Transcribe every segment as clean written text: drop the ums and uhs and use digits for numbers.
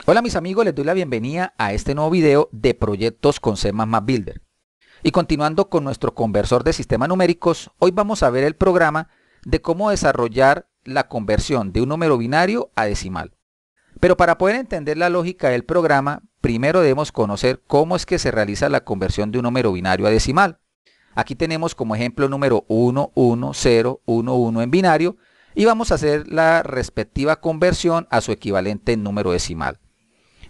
Hola mis amigos, les doy la bienvenida a este nuevo video de proyectos con C++ Builder. Y continuando con nuestro conversor de sistemas numéricos, hoy vamos a ver el programa de cómo desarrollar la conversión de un número binario a decimal. Pero para poder entender la lógica del programa, primero debemos conocer cómo es que se realiza la conversión de un número binario a decimal. Aquí tenemos como ejemplo el número 1, 1, 0, 1, 1 en binario y vamos a hacer la respectiva conversión a su equivalente en número decimal.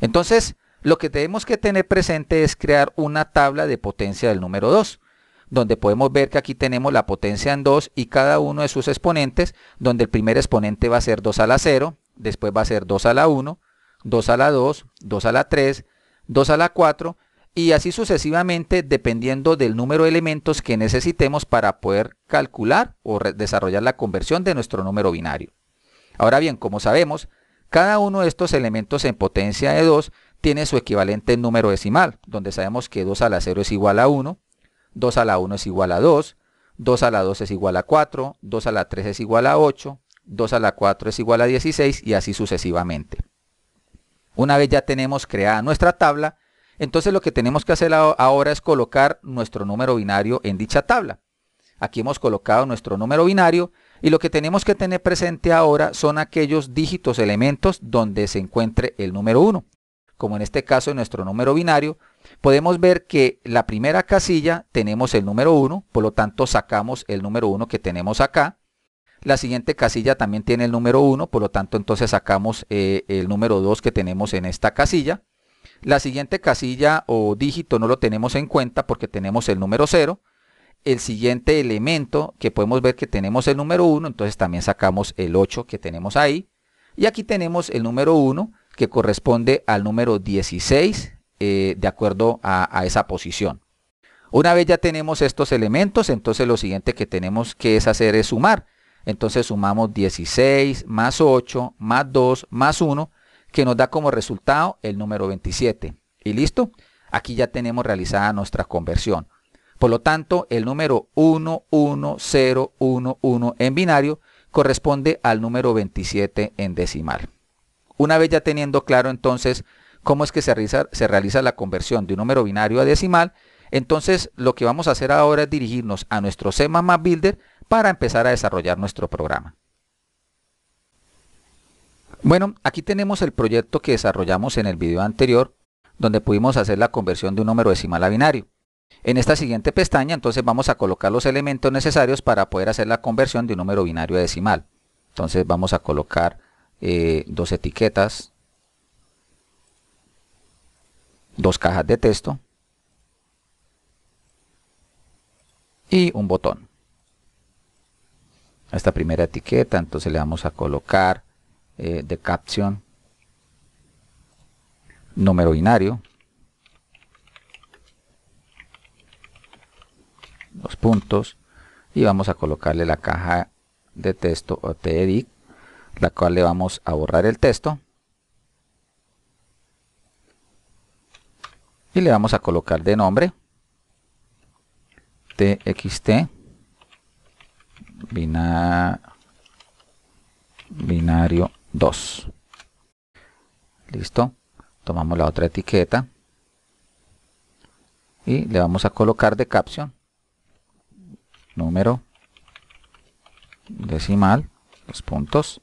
Entonces, lo que tenemos que tener presente es crear una tabla de potencia del número 2, donde podemos ver que aquí tenemos la potencia en 2 y cada uno de sus exponentes, donde el primer exponente va a ser 2 a la 0, después va a ser 2 a la 1, 2 a la 2, 2 a la 3, 2 a la 4 y así sucesivamente dependiendo del número de elementos que necesitemos para poder calcular o desarrollar la conversión de nuestro número binario. Ahora bien, como sabemos, cada uno de estos elementos en potencia de 2 tiene su equivalente en número decimal, donde sabemos que 2 a la 0 es igual a 1, 2 a la 1 es igual a 2, 2 a la 2 es igual a 4, 2 a la 3 es igual a 8, 2 a la 4 es igual a 16 y así sucesivamente. Una vez ya tenemos creada nuestra tabla, entonces lo que tenemos que hacer ahora es colocar nuestro número binario en dicha tabla. Aquí hemos colocado nuestro número binario y lo que tenemos que tener presente ahora son aquellos dígitos elementos donde se encuentre el número 1. Como en este caso en nuestro número binario, podemos ver que la primera casilla tenemos el número 1, por lo tanto sacamos el número 1 que tenemos acá. La siguiente casilla también tiene el número 1, por lo tanto entonces sacamos el número 2 que tenemos en esta casilla. La siguiente casilla o dígito no lo tenemos en cuenta porque tenemos el número 0. El siguiente elemento que podemos ver que tenemos el número 1, entonces también sacamos el 8 que tenemos ahí. Y aquí tenemos el número 1 que corresponde al número 16 de acuerdo a esa posición. Una vez ya tenemos estos elementos, entonces lo siguiente que tenemos que hacer es sumar. Entonces sumamos 16 más 8 más 2 más 1 que nos da como resultado el número 27. Y listo, aquí ya tenemos realizada nuestra conversión. Por lo tanto, el número 1, 1, 0, 1, 1 en binario corresponde al número 27 en decimal. Una vez ya teniendo claro entonces cómo es que se realiza la conversión de un número binario a decimal, entonces lo que vamos a hacer ahora es dirigirnos a nuestro C++ Builder para empezar a desarrollar nuestro programa. Bueno, aquí tenemos el proyecto que desarrollamos en el video anterior, donde pudimos hacer la conversión de un número decimal a binario. En esta siguiente pestaña entonces vamos a colocar los elementos necesarios para poder hacer la conversión de un número binario a decimal. Entonces vamos a colocar dos etiquetas, dos cajas de texto y un botón. A esta primera etiqueta entonces le vamos a colocar de caption número binario, dos puntos, y vamos a colocarle la caja de texto o tedit, la cual le vamos a borrar el texto y le vamos a colocar de nombre txt binario 2. Listo, tomamos la otra etiqueta y le vamos a colocar de caption número decimal, los puntos.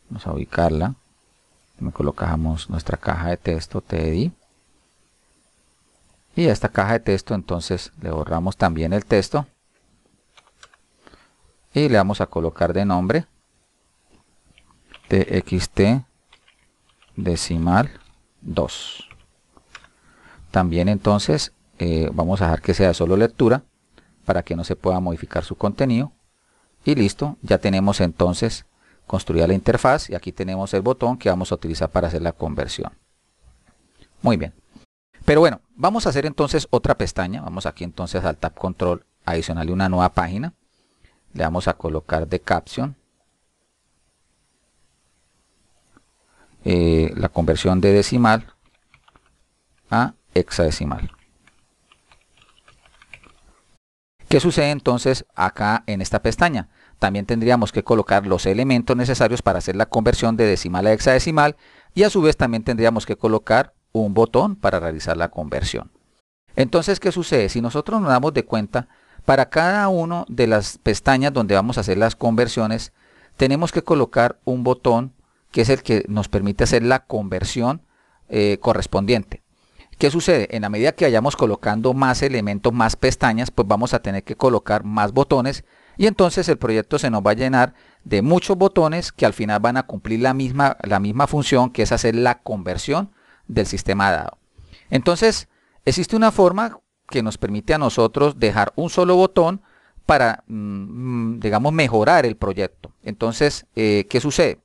Vamos a ubicarla. Colocamos nuestra caja de texto TEDI. Y a esta caja de texto entonces le borramos también el texto. Y le vamos a colocar de nombre txt decimal 2. También entonces vamos a dejar que sea solo lectura para que no se pueda modificar su contenido. Y listo, ya tenemos entonces construida la interfaz y aquí tenemos el botón que vamos a utilizar para hacer la conversión. Muy bien. Pero bueno, vamos a hacer entonces otra pestaña. Vamos aquí entonces al Tab Control, a adicionarle una nueva página. Le vamos a colocar de caption la conversión de decimal a hexadecimal. ¿Qué sucede entonces acá en esta pestaña? También tendríamos que colocar los elementos necesarios para hacer la conversión de decimal a hexadecimal y a su vez también tendríamos que colocar un botón para realizar la conversión. Entonces, ¿qué sucede? Si nosotros nos damos de cuenta, para cada una de las pestañas donde vamos a hacer las conversiones, tenemos que colocar un botón que es el que nos permite hacer la conversión correspondiente. ¿Qué sucede? En la medida que vayamos colocando más elementos, más pestañas, pues vamos a tener que colocar más botones y entonces el proyecto se nos va a llenar de muchos botones que al final van a cumplir la misma función, que es hacer la conversión del sistema dado. Entonces, existe una forma que nos permite a nosotros dejar un solo botón para, digamos, mejorar el proyecto. Entonces, ¿qué sucede?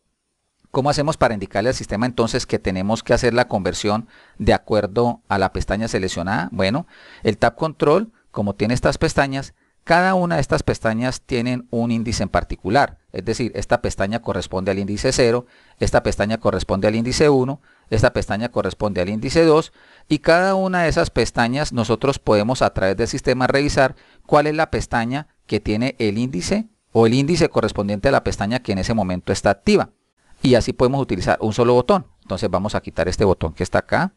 ¿Cómo hacemos para indicarle al sistema entonces que tenemos que hacer la conversión de acuerdo a la pestaña seleccionada? Bueno, el Tab Control, como tiene estas pestañas, cada una de estas pestañas tienen un índice en particular. Es decir, esta pestaña corresponde al índice 0, esta pestaña corresponde al índice 1, esta pestaña corresponde al índice 2 y cada una de esas pestañas nosotros podemos a través del sistema revisar cuál es la pestaña que tiene el índice o el índice correspondiente a la pestaña que en ese momento está activa. Y así podemos utilizar un solo botón. Entonces vamos a quitar este botón que está acá.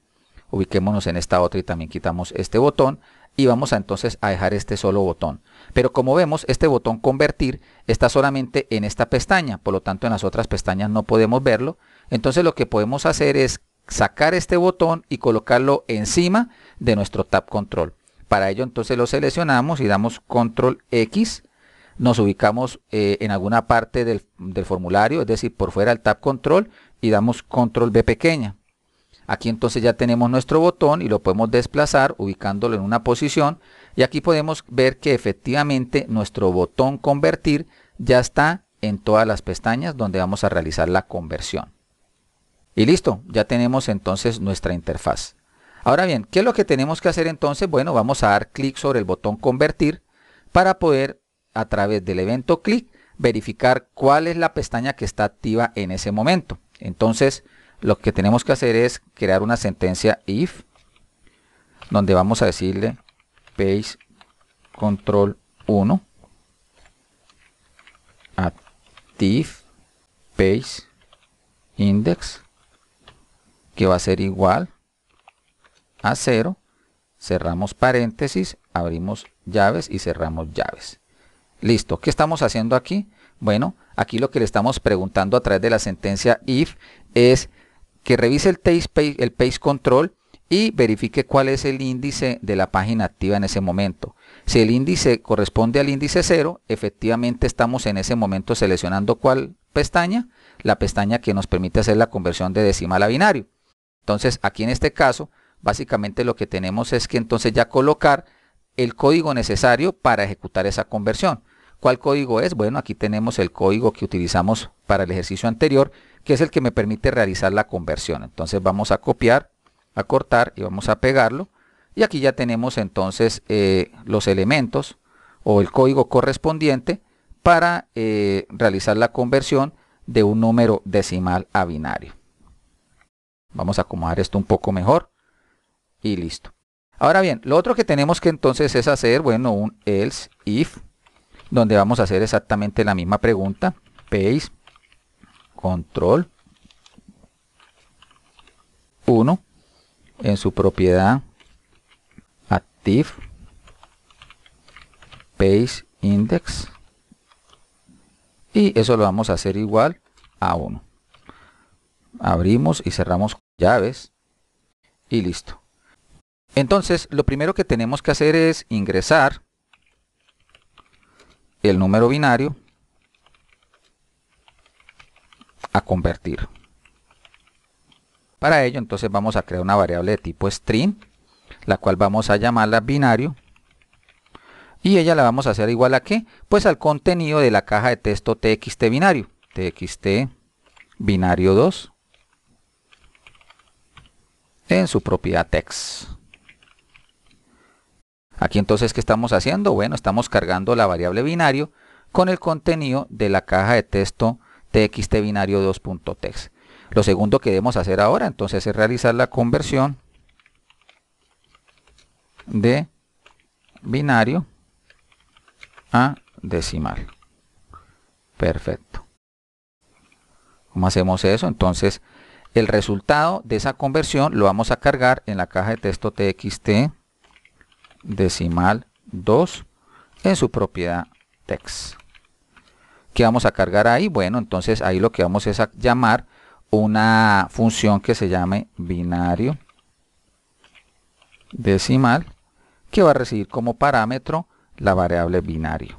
Ubiquémonos en esta otra y también quitamos este botón. Y vamos a entonces a dejar este solo botón. Pero como vemos, este botón convertir está solamente en esta pestaña. Por lo tanto, en las otras pestañas no podemos verlo. Entonces lo que podemos hacer es sacar este botón y colocarlo encima de nuestro Tab Control. Para ello entonces lo seleccionamos y damos Control X. Nos ubicamos en alguna parte del formulario, es decir, por fuera del Tab Control y damos Control B pequeña. Aquí entonces ya tenemos nuestro botón y lo podemos desplazar ubicándolo en una posición y aquí podemos ver que efectivamente nuestro botón convertir ya está en todas las pestañas donde vamos a realizar la conversión. Y listo, ya tenemos entonces nuestra interfaz. Ahora bien, ¿qué es lo que tenemos que hacer entonces? Bueno, vamos a dar clic sobre el botón convertir para poder a través del evento clic verificar cuál es la pestaña que está activa en ese momento. Entonces lo que tenemos que hacer es crear una sentencia if donde vamos a decirle page control 1 active page index, que va a ser igual a 0, cerramos paréntesis, abrimos llaves y cerramos llaves. Listo, ¿qué estamos haciendo aquí? Bueno, aquí lo que le estamos preguntando a través de la sentencia if es que revise el page control y verifique cuál es el índice de la página activa en ese momento. Si el índice corresponde al índice 0, efectivamente estamos en ese momento seleccionando cuál pestaña, la pestaña que nos permite hacer la conversión de decimal a binario. Entonces aquí en este caso, básicamente lo que tenemos es que entonces ya colocar el código necesario para ejecutar esa conversión. ¿Cuál código es? Bueno, aquí tenemos el código que utilizamos para el ejercicio anterior, que es el que me permite realizar la conversión. Entonces vamos a copiar, a cortar y vamos a pegarlo. Y aquí ya tenemos entonces los elementos o el código correspondiente para realizar la conversión de un número decimal a binario. Vamos a acomodar esto un poco mejor y listo. Ahora bien, lo otro que tenemos que entonces es hacer, bueno, un else if, donde vamos a hacer exactamente la misma pregunta, page control 1 en su propiedad active page index y eso lo vamos a hacer igual a 1. Abrimos y cerramos llaves y listo. Entonces lo primero que tenemos que hacer es ingresar el número binario a convertir. Para ello entonces vamos a crear una variable de tipo string, la cual vamos a llamarla binario y ella la vamos a hacer igual a ¿qué? Pues al contenido de la caja de texto txt binario, txt binario 2 en su propiedad text. Aquí entonces, ¿qué estamos haciendo? Bueno, estamos cargando la variable binario con el contenido de la caja de texto txt binario 2.text. Lo segundo que debemos hacer ahora entonces es realizar la conversión de binario a decimal. Perfecto. ¿Cómo hacemos eso? Entonces, el resultado de esa conversión lo vamos a cargar en la caja de texto txt decimal 2 en su propiedad text. ¿Qué vamos a cargar ahí? Bueno, entonces ahí lo que vamos es a llamar una función que se llame binario decimal, que va a recibir como parámetro la variable binario.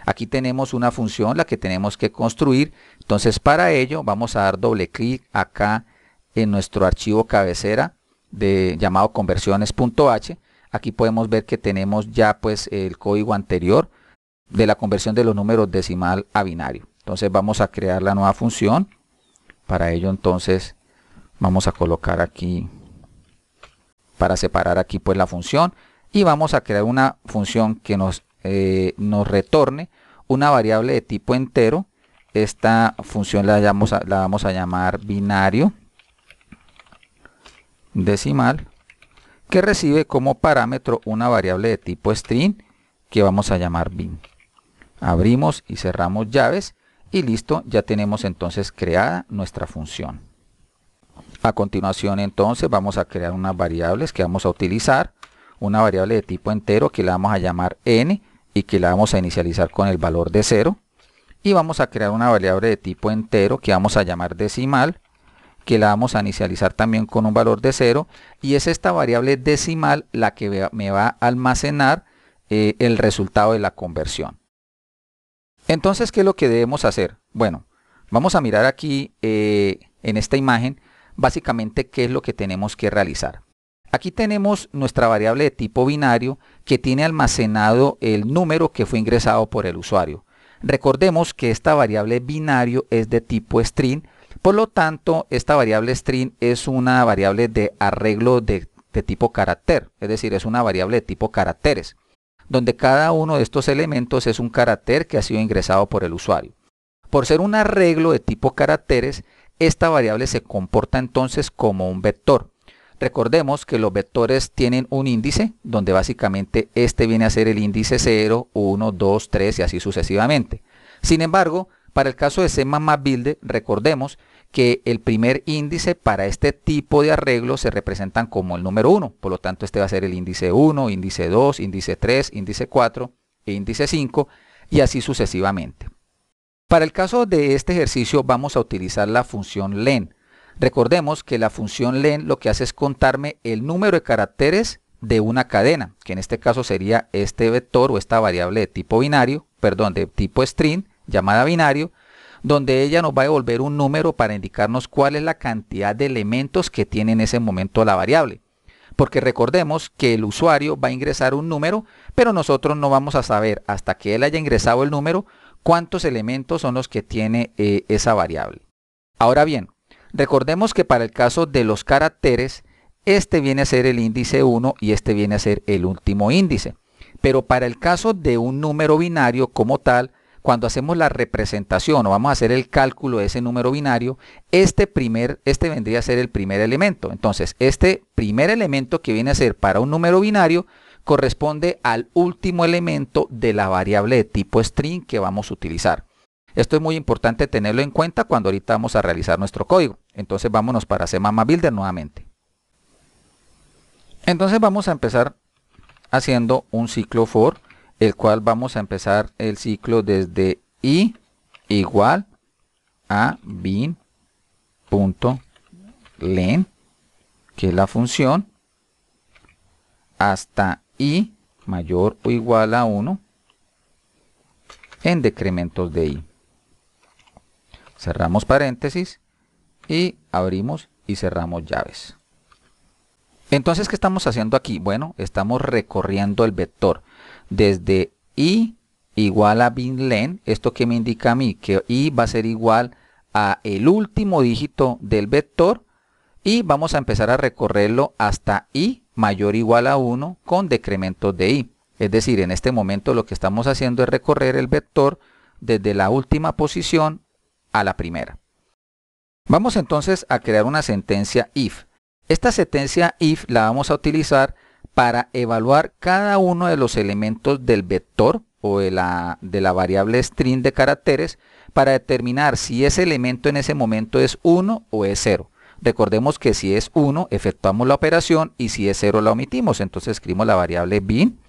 Aquí tenemos una función, la que tenemos que construir. Entonces, para ello vamos a dar doble clic acá en nuestro archivo cabecera llamado conversiones.h. Aquí podemos ver que tenemos ya pues el código anterior de la conversión de los números decimal a binario. Entonces vamos a crear la nueva función. Para ello entonces vamos a colocar aquí, para separar aquí pues la función, y vamos a crear una función que nos retorne una variable de tipo entero. Esta función la vamos a llamar binario decimal, que recibe como parámetro una variable de tipo string que vamos a llamar bin. Abrimos y cerramos llaves y listo, ya tenemos entonces creada nuestra función. A continuación entonces vamos a crear unas variables que vamos a utilizar, una variable de tipo entero que la vamos a llamar n y que la vamos a inicializar con el valor de 0, y vamos a crear una variable de tipo entero que vamos a llamar decimal, que la vamos a inicializar también con un valor de 0, y es esta variable decimal la que me va a almacenar el resultado de la conversión. Entonces, ¿qué es lo que debemos hacer? Bueno, vamos a mirar aquí en esta imagen básicamente qué es lo que tenemos que realizar. Aquí tenemos nuestra variable de tipo binario que tiene almacenado el número que fue ingresado por el usuario. Recordemos que esta variable binario es de tipo string. Por lo tanto, esta variable string es una variable de arreglo de tipo carácter, es decir, es una variable de tipo caracteres, donde cada uno de estos elementos es un carácter que ha sido ingresado por el usuario. Por ser un arreglo de tipo caracteres, esta variable se comporta entonces como un vector. Recordemos que los vectores tienen un índice, donde básicamente este viene a ser el índice 0, 1, 2, 3 y así sucesivamente. Sin embargo, para el caso de C++ Builder, recordemos que el primer índice para este tipo de arreglo se representan como el número 1. Por lo tanto, este va a ser el índice 1, índice 2, índice 3, índice 4 e índice 5 y así sucesivamente. Para el caso de este ejercicio vamos a utilizar la función len. Recordemos que la función len lo que hace es contarme el número de caracteres de una cadena, que en este caso sería este vector o esta variable de tipo binario, perdón, de tipo string, llamada binario, donde ella nos va a devolver un número para indicarnos cuál es la cantidad de elementos que tiene en ese momento la variable. Porque recordemos que el usuario va a ingresar un número, pero nosotros no vamos a saber hasta que él haya ingresado el número cuántos elementos son los que tiene esa variable. Ahora bien, recordemos que para el caso de los caracteres, este viene a ser el índice 1 y este viene a ser el último índice. Pero para el caso de un número binario como tal, cuando hacemos la representación o vamos a hacer el cálculo de ese número binario, este vendría a ser el primer elemento. Entonces, este primer elemento que viene a ser para un número binario corresponde al último elemento de la variable de tipo string que vamos a utilizar. Esto es muy importante tenerlo en cuenta cuando ahorita vamos a realizar nuestro código. Entonces vámonos para C++ Builder nuevamente. Entonces vamos a empezar haciendo un ciclo for, el cual vamos a empezar el ciclo desde i igual a bin.len, que es la función, hasta i mayor o igual a 1 en decrementos de i. Cerramos paréntesis y abrimos y cerramos llaves. Entonces, ¿qué estamos haciendo aquí? Bueno, estamos recorriendo el vector desde i igual a bin.len. Esto que me indica a mí que i va a ser igual a el último dígito del vector, y vamos a empezar a recorrerlo hasta i mayor o igual a 1 con decrementos de i. Es decir, en este momento lo que estamos haciendo es recorrer el vector desde la última posición a la primera. Vamos entonces a crear una sentencia if. Esta sentencia if la vamos a utilizar para evaluar cada uno de los elementos del vector o de la variable string de caracteres para determinar si ese elemento en ese momento es 1 o es 0. Recordemos que si es 1 efectuamos la operación y si es 0 la omitimos. Entonces escribimos la variable bin.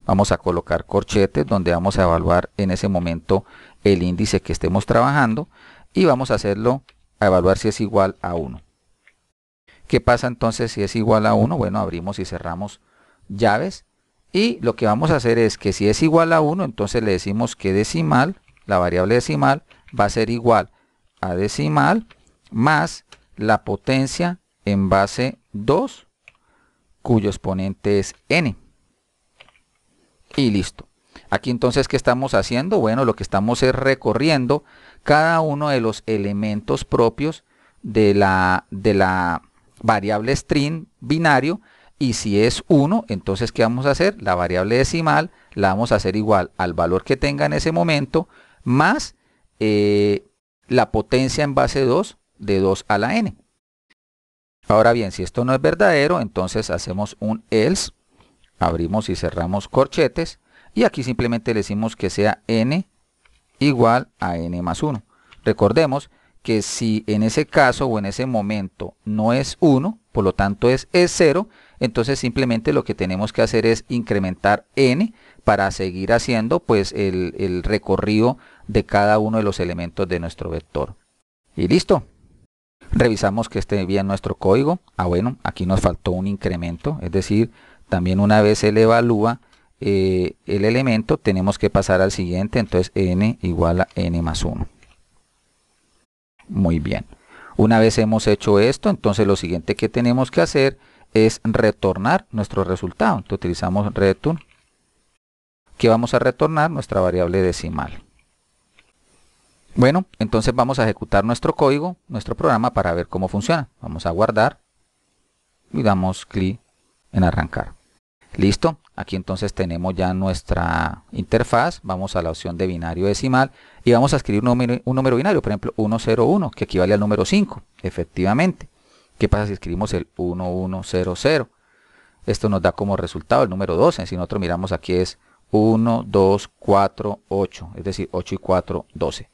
Vamos a colocar corchetes donde vamos a evaluar en ese momento el índice que estemos trabajando y vamos a hacerlo a evaluar si es igual a 1. ¿Qué pasa entonces si es igual a 1? Bueno, abrimos y cerramos llaves y lo que vamos a hacer es que si es igual a 1, entonces le decimos que decimal, la variable decimal, va a ser igual a decimal más la potencia en base 2, cuyo exponente es n. Y listo. Aquí entonces, ¿qué estamos haciendo? Bueno, lo que estamos es recorriendo cada uno de los elementos propios de la variable string binario, y si es 1, entonces ¿qué vamos a hacer? La variable decimal la vamos a hacer igual al valor que tenga en ese momento, más la potencia en base 2 de 2 a la n. Ahora bien, si esto no es verdadero, entonces hacemos un else, abrimos y cerramos corchetes, y aquí simplemente le decimos que sea n igual a n más 1. Recordemos que si en ese caso o en ese momento no es 1, por lo tanto es 0, entonces simplemente lo que tenemos que hacer es incrementar n para seguir haciendo pues el recorrido de cada uno de los elementos de nuestro vector. Y listo. Revisamos que esté bien nuestro código. Bueno, aquí nos faltó un incremento, es decir, también una vez se le evalúa el elemento, tenemos que pasar al siguiente, entonces n igual a n más 1. Muy bien. Una vez hemos hecho esto, entonces lo siguiente que tenemos que hacer es retornar nuestro resultado. Entonces utilizamos return, que vamos a retornar nuestra variable decimal. Bueno, entonces vamos a ejecutar nuestro código, nuestro programa, para ver cómo funciona. Vamos a guardar y damos clic en arrancar. Listo, aquí entonces tenemos ya nuestra interfaz. Vamos a la opción de binario decimal y vamos a escribir un número binario, por ejemplo 101, que equivale al número 5. Efectivamente. ¿Qué pasa si escribimos el 1100? Esto nos da como resultado el número 12. Si nosotros miramos aquí es 1, 2, 4, 8, es decir 8 y 4, 12.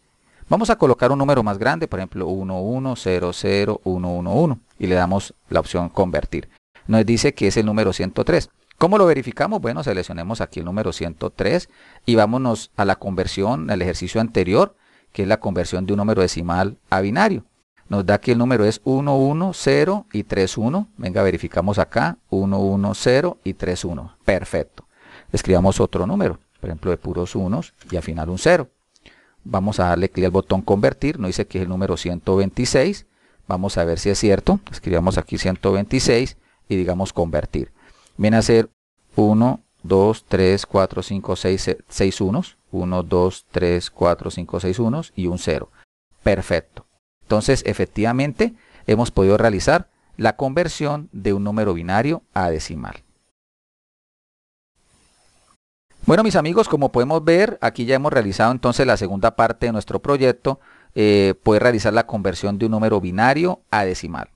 Vamos a colocar un número más grande, por ejemplo 1100111 y le damos la opción convertir. Nos dice que es el número 103. ¿Cómo lo verificamos? Bueno, seleccionemos aquí el número 103 y vámonos a la conversión, al ejercicio anterior, que es la conversión de un número decimal a binario. Nos da que el número es 110 y 31. Venga, verificamos acá, 110 y 31. Perfecto. Escribamos otro número, por ejemplo de puros unos y al final un 0. Vamos a darle clic al botón convertir, nos dice que es el número 126. Vamos a ver si es cierto. Escribamos aquí 126 y digamos convertir. Viene a ser 1, 2, 3, 4, 5, 6 unos. 1, 2, 3, 4, 5, 6 unos y un 0. Perfecto. Entonces, efectivamente, hemos podido realizar la conversión de un número binario a decimal. Bueno, mis amigos, como podemos ver, aquí ya hemos realizado entonces la segunda parte de nuestro proyecto, poder realizar la conversión de un número binario a decimal.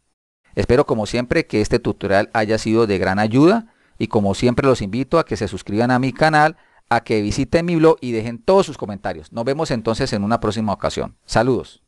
Espero, como siempre, que este tutorial haya sido de gran ayuda y como siempre los invito a que se suscriban a mi canal, a que visiten mi blog y dejen todos sus comentarios. Nos vemos entonces en una próxima ocasión. Saludos.